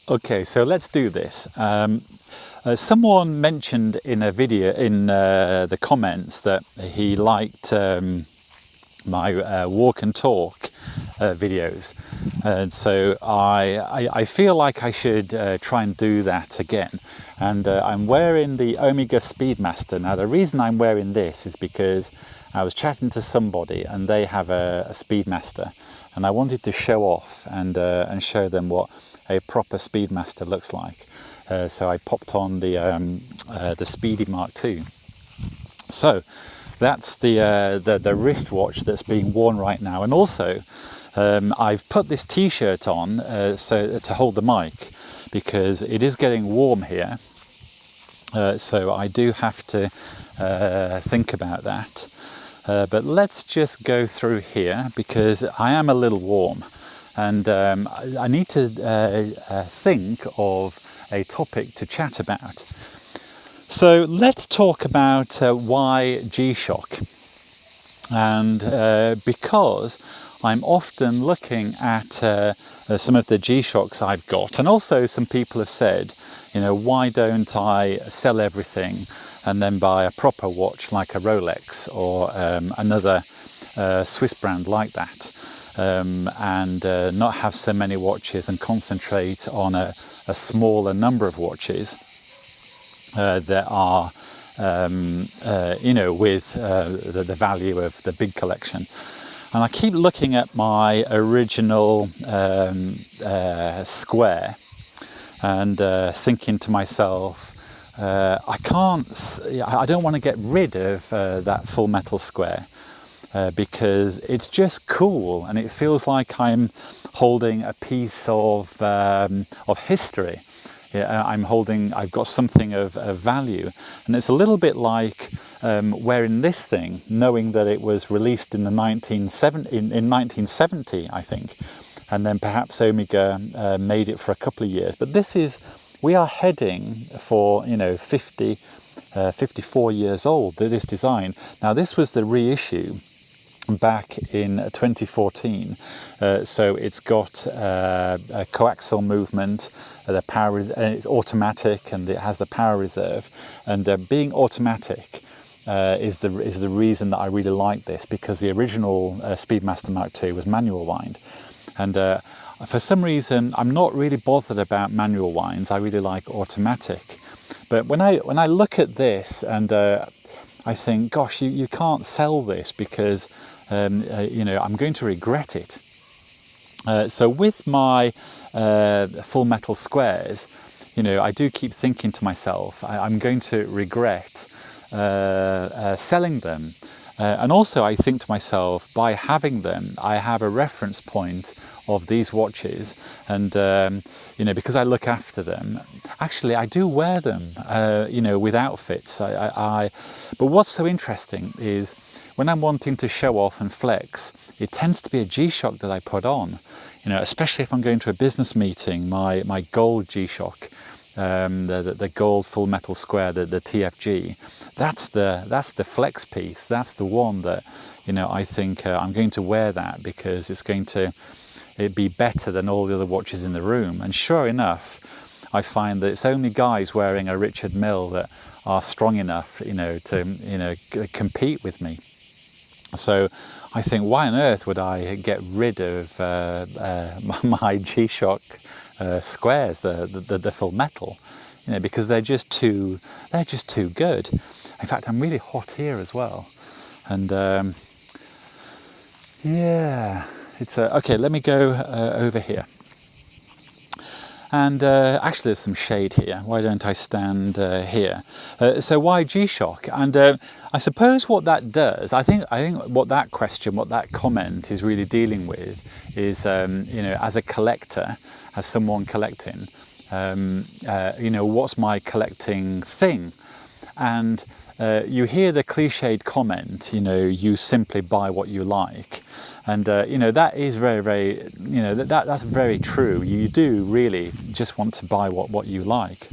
Okay, so let's do this. Someone mentioned in a video in the comments that he liked my walk and talk videos, and so I feel like I should try and do that again. And I'm wearing the Omega Speedmaster. Now the reason I'm wearing this is because I was chatting to somebody and they have a Speedmaster, and I wanted to show off and show them what a proper Speedmaster looks like. So I popped on the Speedy Mark II. So that's the wristwatch that's being worn right now, and also I've put this T-shirt on so to hold the mic, because it is getting warm here. So I do have to think about that. But let's just go through here, because I am a little warm, and I need to think of a topic to chat about. So let's talk about why G-Shock. And because I'm often looking at some of the G-Shocks I've got, and also some people have said, you know, why don't I sell everything and then buy a proper watch like a Rolex or another Swiss brand like that, and not have so many watches and concentrate on a smaller number of watches that are, you know, with the value of the big collection. And I keep looking at my original square and thinking to myself, I don't want to get rid of that full metal square, because it's just cool and it feels like I'm holding a piece of history. Yeah, I've got something of value, and it's a little bit like wearing this thing, knowing that it was released in 1970, I think, and then perhaps Omega made it for a couple of years. But we are heading for 54 years old. This design. Now this was the reissue back in 2014, so it's got a coaxial movement. The power is, it's automatic, and it has the power reserve. And being automatic is the reason that I really like this, because the original Speedmaster Mark II was manual wind, and for some reason I'm not really bothered about manual winds. I really like automatic. But when I look at this, and I think, gosh, you can't sell this, because I'm going to regret it. So with my full metal squares, I do keep thinking to myself, I'm going to regret selling them. And also I think to myself, by having them, I have a reference point of these watches, and because I look after them, actually I do wear them, with outfits. But what's so interesting is, when I'm wanting to show off and flex, it tends to be a G-Shock that I put on. Especially if I'm going to a business meeting, my gold G-Shock, the gold full metal square, the TFG, that's the flex piece. That's the one that I think I'm going to wear that, because it'd be better than all the other watches in the room. And sure enough, I find that it's only guys wearing a Richard Mille that are strong enough, to compete with me. So I think, why on earth would I get rid of my G-Shock squares, the full metal? Because they're just too good. In fact, I'm really hot here as well, and yeah, it's okay. Let me go over here. And actually, there's some shade here. Why don't I stand here? So why G-Shock? And I suppose what that does, I think what that comment is really dealing with is, as a collector, as someone collecting, what's my collecting thing? And you hear the cliched comment, you simply buy what you like. And that is very, very, that's very true. You do really just want to buy what you like.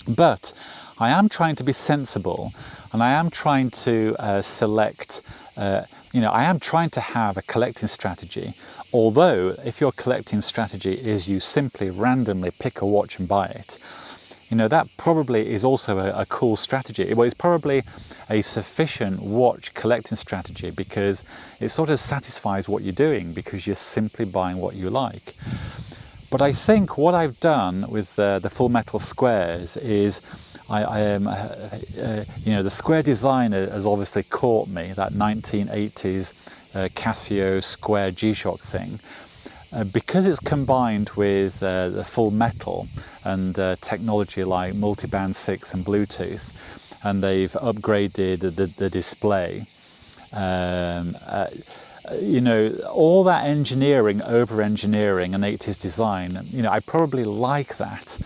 But I am trying to be sensible, and I am trying to select, you know, I am trying to have a collecting strategy. Although, if your collecting strategy is you simply randomly pick a watch and buy it, you know, that probably is also a cool strategy. Well, it's probably a sufficient watch collecting strategy because it sort of satisfies what you're doing because you're simply buying what you like. But I think what I've done with the full metal squares is you know, the square design has obviously caught me, that 1980s Casio square G-Shock thing. Because it's combined with the full metal and technology like multiband 6 and Bluetooth, and they've upgraded the display, you know, all that engineering, over-engineering and 80s design, you know, I probably like that.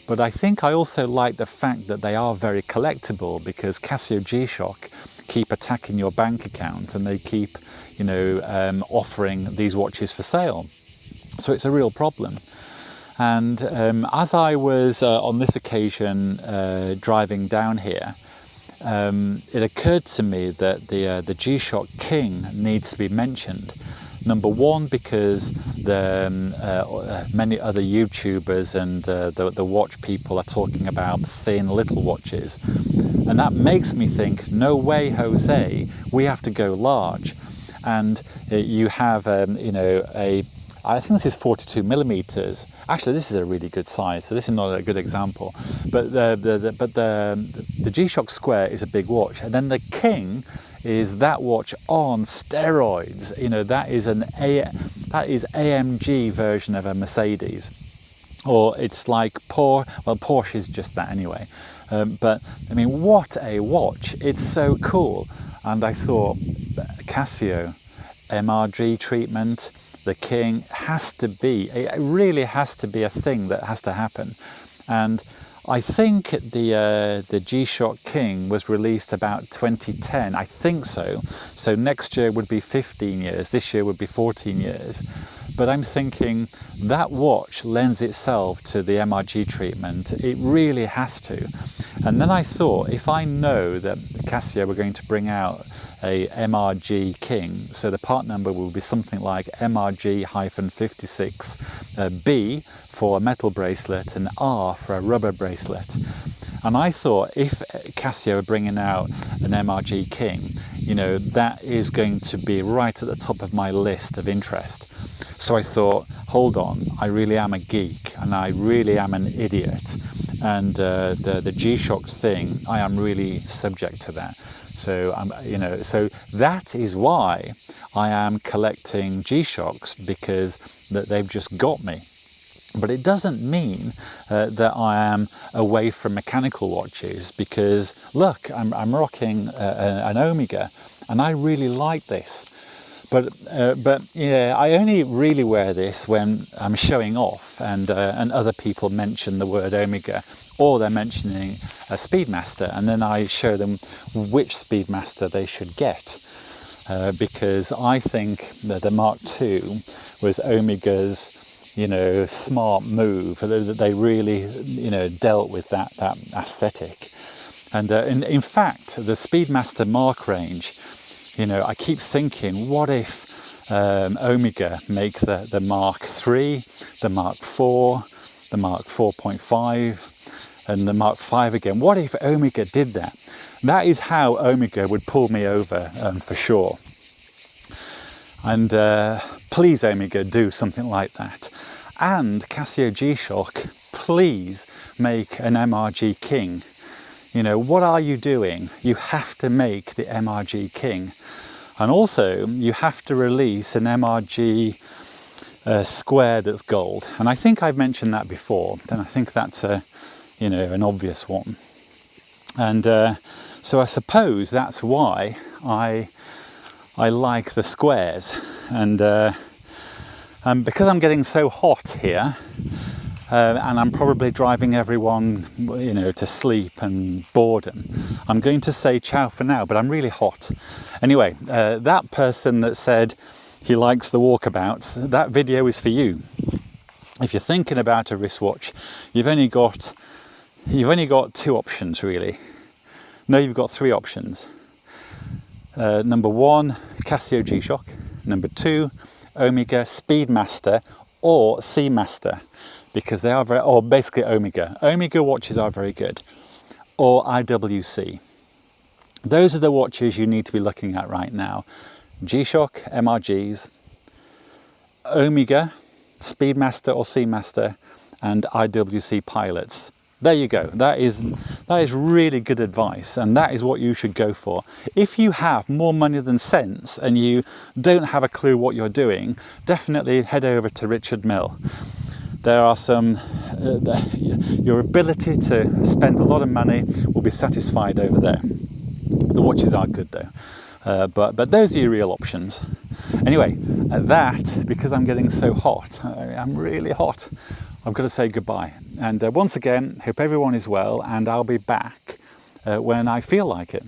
But I think I also like the fact that they are very collectible because Casio G-Shock keep attacking your bank account and they keep, you know, offering these watches for sale. So it's a real problem. And as I was on this occasion driving down here, it occurred to me that the G-Shock King needs to be mentioned. Number one, because many other YouTubers and the watch people are talking about thin little watches. And that makes me think, no way, Jose, we have to go large. And you have, you know, I think this is 42 millimeters. Actually, this is a really good size, so this is not a good example. But the G-Shock Square is a big watch, and then the King is that watch on steroids. You know, that is AMG version of a Mercedes, or it's like Porsche is just that anyway. But I mean, what a watch! It's so cool. And I thought, Casio, MRG treatment. The King has to be, it really has to be a thing that has to happen. And I think the G-Shock King was released about 2010, I think so. So next year would be 15 years, this year would be 14 years. But I'm thinking that watch lends itself to the MRG treatment. It really has to. And then I thought, if I know that Casio were going to bring out a MRG King, so the part number will be something like MRG-56B for a metal bracelet and R for a rubber bracelet. And I thought, if Casio are bringing out an MRG King, you know, that is going to be right at the top of my list of interest. So I thought, hold on, I really am a geek and I really am an idiot. And the G-Shock thing, I am really subject to that. So you know, so that is why I am collecting G-Shocks, because they've just got me. But it doesn't mean that I am away from mechanical watches, because look, I'm rocking an Omega, and I really like this. But yeah, I only really wear this when I'm showing off, and other people mention the word Omega, or they're mentioning a Speedmaster, and then I show them which Speedmaster they should get, because I think that the Mark II was Omega's, you know, smart move. They really, you know, dealt with that aesthetic. And in fact, the Speedmaster Mark range, you know, I keep thinking, what if Omega make the Mark III, the Mark IV, the Mark 4.5, and the Mark V again? What if Omega did that? That is how Omega would pull me over, for sure. And please, Omega, do something like that. And Casio G-Shock, please make an MRG King. You know, what are you doing? You have to make the MRG King. And also, you have to release an MRG square that's gold. And I think I've mentioned that before, and I think that's you know, an obvious one. And so I suppose that's why I like the squares. And because I'm getting so hot here, and I'm probably driving everyone, you know, to sleep and boredom, I'm going to say ciao for now, but I'm really hot. Anyway, that person that said he likes the walkabouts, that video is for you. If you're thinking about a wristwatch, you've only got 2 options, really. No, you've got 3 options. Number 1, Casio G-Shock. Number 2, Omega Speedmaster or Seamaster, because they are very, or basically Omega. Omega watches are very good, or IWC. Those are the watches you need to be looking at right now. G-Shock, MRGs, Omega, Speedmaster or Seamaster, and IWC pilots. There you go. That is really good advice, and that is what you should go for. If you have more money than sense and you don't have a clue what you're doing, definitely head over to Richard Mill. There are some, your ability to spend a lot of money will be satisfied over there. The watches are good though, but those are your real options. Anyway, that, because I'm getting so hot, I'm really hot, I've got to say goodbye. And once again, hope everyone is well, and I'll be back when I feel like it.